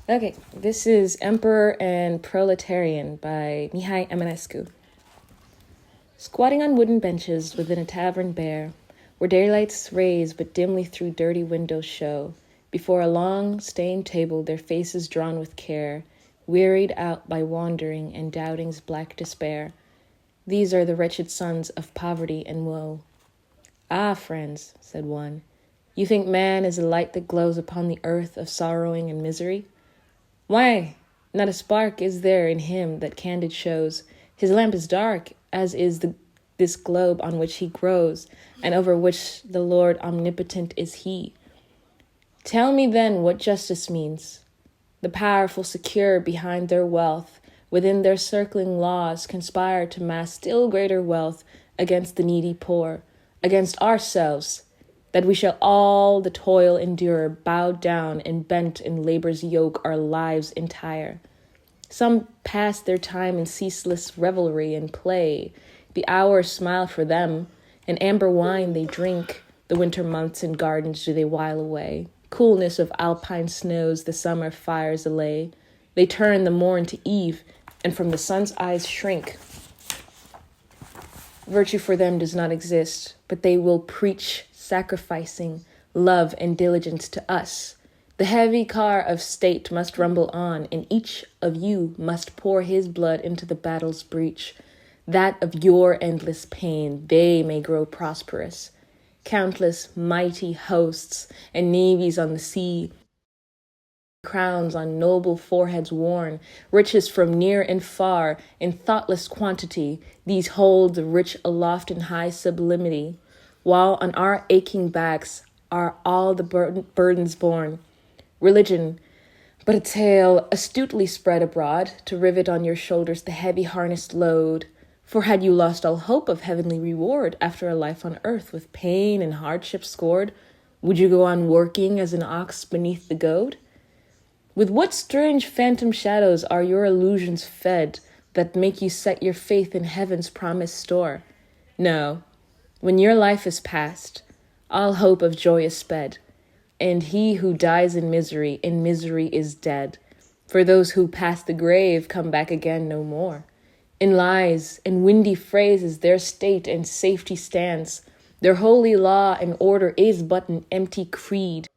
Okay, this is Emperor and Proletarian by Mihai Eminescu. Squatting on wooden benches within a tavern bare, where daylight's rays but dimly through dirty windows show, before a long, stained table their faces drawn with care, wearied out by wandering and doubting's black despair, these are the wretched sons of poverty and woe. Ah, friends, said one, you think man is a light that glows upon the earth of sorrowing and misery? Why, not a spark is there in him that candid shows. His lamp is dark, as is this globe on which he grows, and over which the Lord omnipotent is he. Tell me then what justice means. The powerful secure behind their wealth, within their circling laws conspire to mass still greater wealth against the needy poor, against ourselves, that we shall all the toil endure, bowed down and bent in labor's yoke our lives entire. Some pass their time in ceaseless revelry and play. The hours smile for them, and amber wine they drink. The winter months in gardens do they while away. Coolness of alpine snows the summer fires allay. They turn the morn to eve, and from the sun's eyes shrink. Virtue for them does not exist, but they will preach sacrificing love and diligence to us. The heavy car of state must rumble on, and each of you must pour his blood into the battle's breach, that of your endless pain they may grow prosperous. Countless mighty hosts and navies on the sea, crowns on noble foreheads worn, riches from near and far, in thoughtless quantity, these hold the rich aloft in high sublimity, while on our aching backs are all the burdens borne. Religion, but a tale astutely spread abroad, to rivet on your shoulders the heavy harnessed load. For had you lost all hope of heavenly reward after a life on earth with pain and hardship scored, would you go on working as an ox beneath the goad? With what strange phantom shadows are your illusions fed that make you set your faith in heaven's promised store? No, when your life is past, all hope of joy is sped, and he who dies in misery is dead. For those who pass the grave come back again no more. In lies and windy phrases their state and safety stands. Their holy law and order is but an empty creed.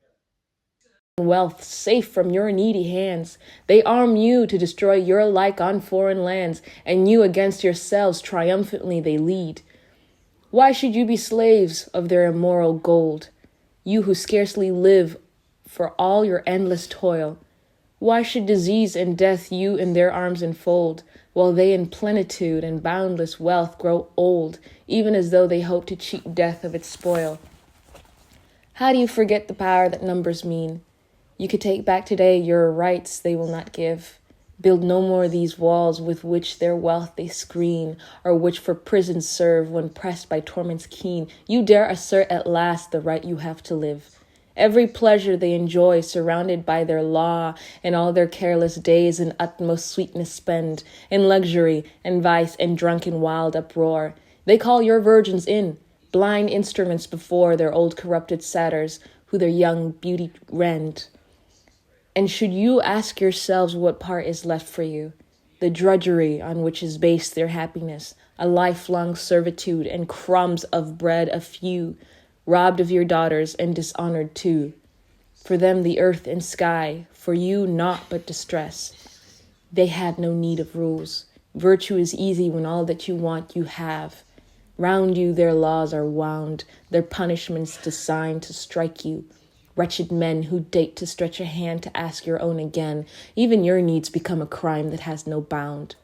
Wealth safe from your needy hands, they arm you to destroy your like on foreign lands, and you against yourselves triumphantly they lead. Why should you be slaves of their immoral gold, you who scarcely live for all your endless toil? Why should disease and death you in their arms enfold, while they in plenitude and boundless wealth grow old, even as though they hope to cheat death of its spoil? How do you forget the power that numbers mean? You could take back today your rights they will not give. Build no more these walls with which their wealth they screen, or which for prison serve when pressed by torments keen. You dare assert at last the right you have to live. Every pleasure they enjoy, surrounded by their law, and all their careless days in utmost sweetness spend, in luxury and vice and drunken wild uproar. They call your virgins in, blind instruments before their old corrupted satyrs, who their young beauty rend. And should you ask yourselves what part is left for you, the drudgery on which is based their happiness, a lifelong servitude and crumbs of bread a few, robbed of your daughters and dishonored too. For them the earth and sky, for you naught but distress. They had no need of rules. Virtue is easy when all that you want you have. Round you their laws are wound, their punishments designed to strike you. Wretched men who date to stretch a hand to ask your own again, even your needs become a crime that has no bound.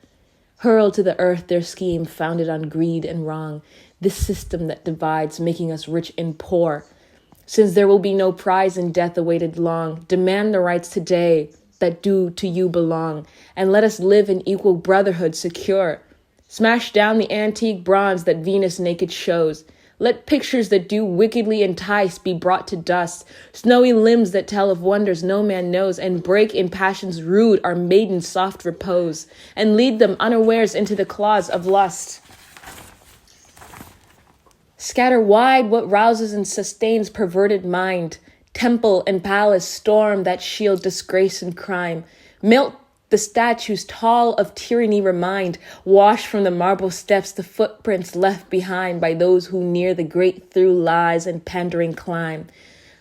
Hurl to the earth their scheme founded on greed and wrong, this system that divides, making us rich and poor. Since there will be no prize in death awaited long, demand the rights today that do to you belong, and let us live in equal brotherhood secure. Smash down the antique bronze that Venus naked shows. Let pictures that do wickedly entice be brought to dust, snowy limbs that tell of wonders no man knows, and break in passions rude our maiden's soft repose, and lead them unawares into the claws of lust. Scatter wide what rouses and sustains perverted mind, Temple and palace storm that shield disgrace and crime. Melt the statues tall of tyranny remind. Wash from the marble steps the footprints left behind by those who near the great through lies and pandering climb.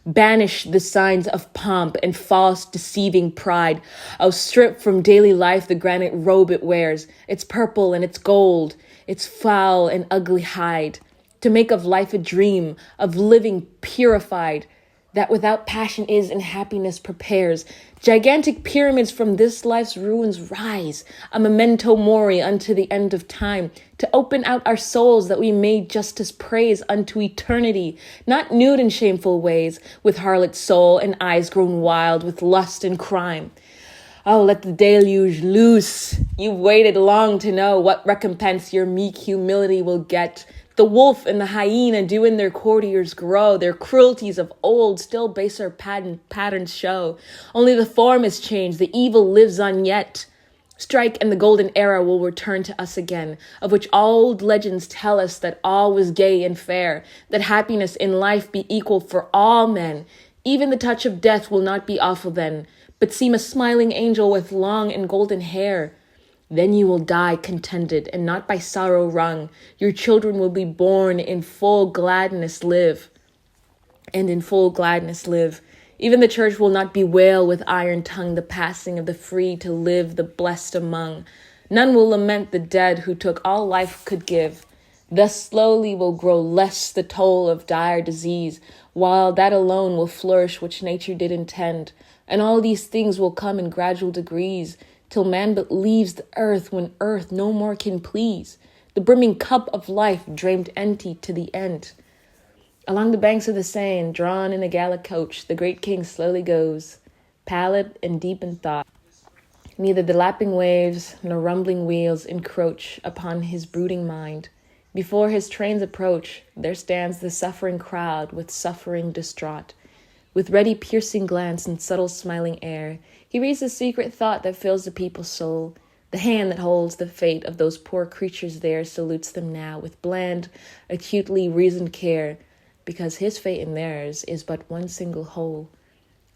Banish the signs of pomp and false deceiving pride. Oh, strip from daily life the granite robe it wears, its purple and its gold, its foul and ugly hide, to make of life a dream, of living purified, that without passion is and happiness prepares. Gigantic pyramids from this life's ruins rise, a memento mori unto the end of time, to open out our souls that we may justice praise unto eternity, not nude in shameful ways, with harlot soul and eyes grown wild with lust and crime. Oh, let the deluge loose. You've waited long to know what recompense your meek humility will get. The wolf and the hyena do in their courtiers grow. Their cruelties of old still baser patterns show. Only the form is changed. The evil lives on yet. Strike and the golden era will return to us again, of which old legends tell us that all was gay and fair, that happiness in life be equal for all men. Even the touch of death will not be awful then, but seem a smiling angel with long and golden hair. Then you will die contented and not by sorrow wrung. Your children will be born in full gladness live. And in full gladness live. Even the church will not bewail with iron tongue the passing of the free to live the blessed among. None will lament the dead who took all life could give. Thus slowly will grow less the toll of dire disease, while that alone will flourish which nature did intend. And all these things will come in gradual degrees, till man but leaves the earth when earth no more can please. The brimming cup of life drained empty to the end. Along the banks of the Seine, drawn in a gala coach, the great king slowly goes, pallid and deep in thought. Neither the lapping waves nor rumbling wheels encroach upon his brooding mind. Before his train's approach, there stands the suffering crowd with suffering distraught. With ready piercing glance and subtle smiling air, he reads the secret thought that fills the people's soul. The hand that holds the fate of those poor creatures there salutes them now with bland, acutely reasoned care, because his fate and theirs is but one single whole.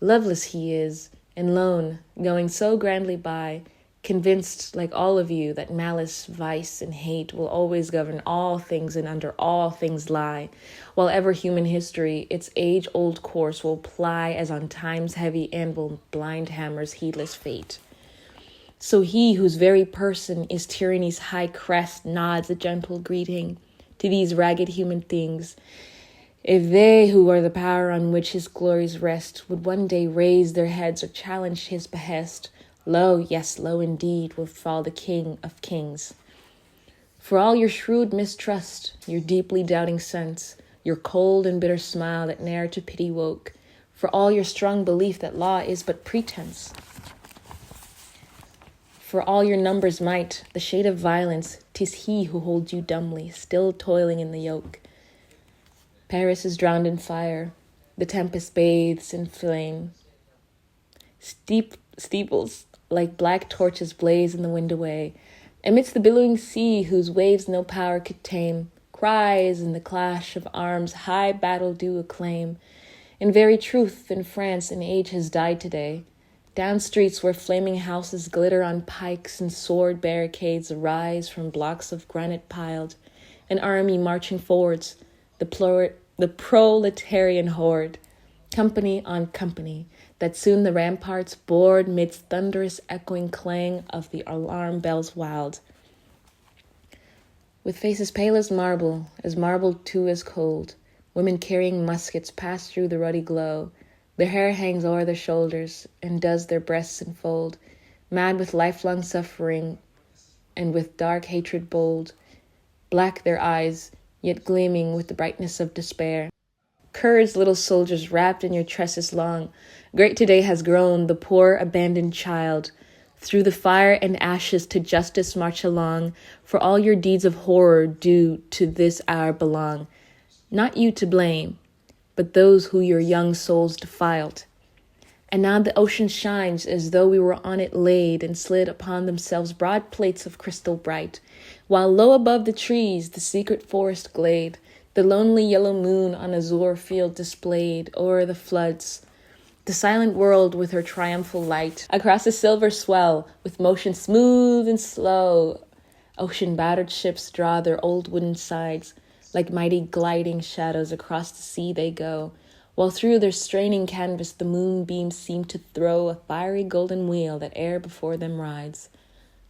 Loveless he is, and lone, going so grandly by, convinced, like all of you, that malice, vice, and hate will always govern all things and under all things lie, while ever human history its age-old course will ply as on time's heavy anvil blind hammers heedless fate. So he whose very person is tyranny's high crest nods a gentle greeting to these ragged human things. If they who are the power on which his glories rest would one day raise their heads or challenge his behest, lo, yes, lo indeed, will fall the King of Kings. For all your shrewd mistrust, your deeply doubting sense, your cold and bitter smile that ne'er to pity woke, for all your strong belief that law is but pretense, for all your numbers' might, the shade of violence, 'tis he who holds you dumbly, still toiling in the yoke. Paris is drowned in fire, the tempest bathes in flame. Steeples like black torches blaze in the wind away. Amidst the billowing sea whose waves no power could tame, cries and the clash of arms high battle do acclaim. In very truth, in France an age has died today. Down streets where flaming houses glitter on pikes and sword barricades arise from blocks of granite piled, an army marching forwards, the proletarian horde, company on company, that soon the ramparts board midst thunderous echoing clang of the alarm bells wild. With faces pale as marble too as cold, women carrying muskets pass through the ruddy glow. Their hair hangs o'er their shoulders and does their breasts enfold, mad with lifelong suffering and with dark hatred bold. Black their eyes, yet gleaming with the brightness of despair. Courage, little soldiers, wrapped in your tresses long. Great today has grown the poor abandoned child. Through the fire and ashes to justice march along, for all your deeds of horror do to this hour belong. Not you to blame, but those who your young souls defiled. And now the ocean shines as though we were on it laid, and slid upon themselves broad plates of crystal bright, while low above the trees the secret forest glade, the lonely yellow moon on azure field displayed o'er the floods the silent world with her triumphal light. Across the silver swell, with motion smooth and slow, ocean-battered ships draw their old wooden sides. Like mighty gliding shadows across the sea they go, while through their straining canvas the moonbeams seem to throw a fiery golden wheel that air before them rides.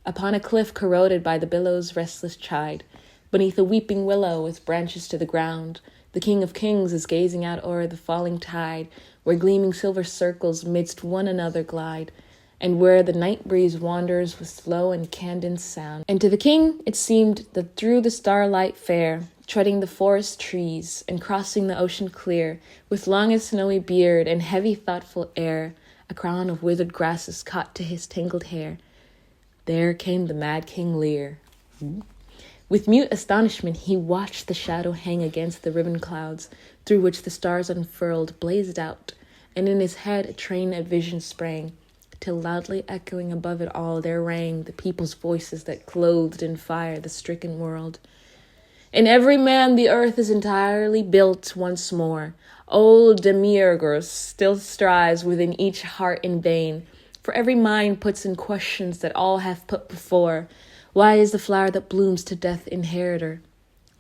Upon a cliff corroded by the billows' restless chide, beneath a weeping willow with branches to the ground, the King of Kings is gazing out o'er the falling tide, where gleaming silver circles midst one another glide, and where the night breeze wanders with slow and cadenced sound. And to the king it seemed that through the starlight fair, treading the forest trees and crossing the ocean clear, with long and snowy beard and heavy thoughtful air, a crown of withered grasses caught to his tangled hair, there came the mad King Lear. With mute astonishment he watched the shadow hang against the ribbon clouds, through which the stars unfurled blazed out, and in his head a train of vision sprang, till loudly echoing above it all there rang the people's voices that clothed in fire the stricken world. In every man the earth is entirely built once more. Old Demiurgos still strives within each heart in vain, for every mind puts in questions that all have put before. Why is the flower that blooms to death inheritor?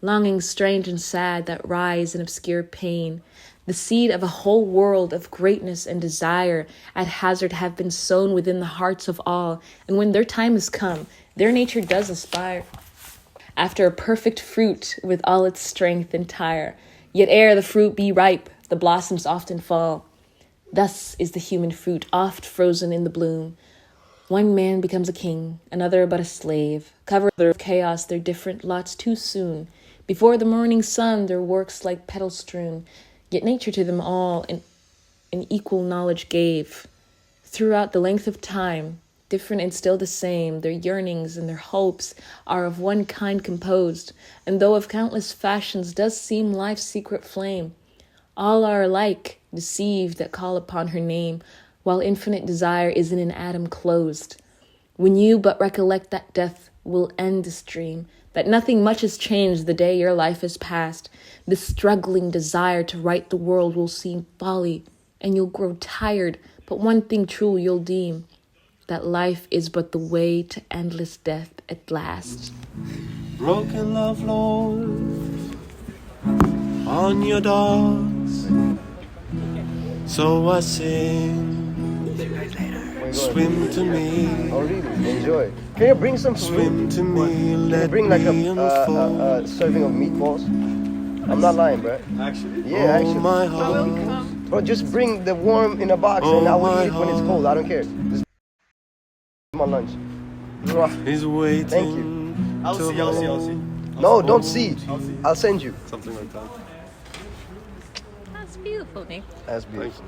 Longings strange and sad that rise in obscure pain, the seed of a whole world of greatness and desire, at hazard have been sown within the hearts of all, and when their time has come, their nature does aspire after a perfect fruit with all its strength entire. Yet ere the fruit be ripe, the blossoms often fall. Thus is the human fruit oft frozen in the bloom. One man becomes a king, another but a slave, cover with chaos their different lots too soon. Before the morning sun their works like petals strewn, yet nature to them all an equal knowledge gave. Throughout the length of time, different and still the same, their yearnings and their hopes are of one kind composed, and though of countless fashions does seem life's secret flame, all are alike, deceived that call upon her name, while infinite desire is in an atom closed. When you but recollect that death will end this dream, that nothing much has changed the day your life has passed, this struggling desire to right the world will seem folly, and you'll grow tired, but one thing true you'll deem, that life is but the way to endless death at last. Broken love, Lord, on your dogs, so I sing. Swim to me. Oh, really? Enjoy. Can you bring some food? Swim to me. Can you bring like a serving of meatballs? I'm not lying, bro. Actually? Yeah, actually. My heart. Bro, just bring the worm in a box and I will eat it when it's cold. I don't care. Just my lunch. Is waiting. Thank you. I'll see. No, don't see. I'll send you. Something like that. That's beautiful, Nick. That's beautiful.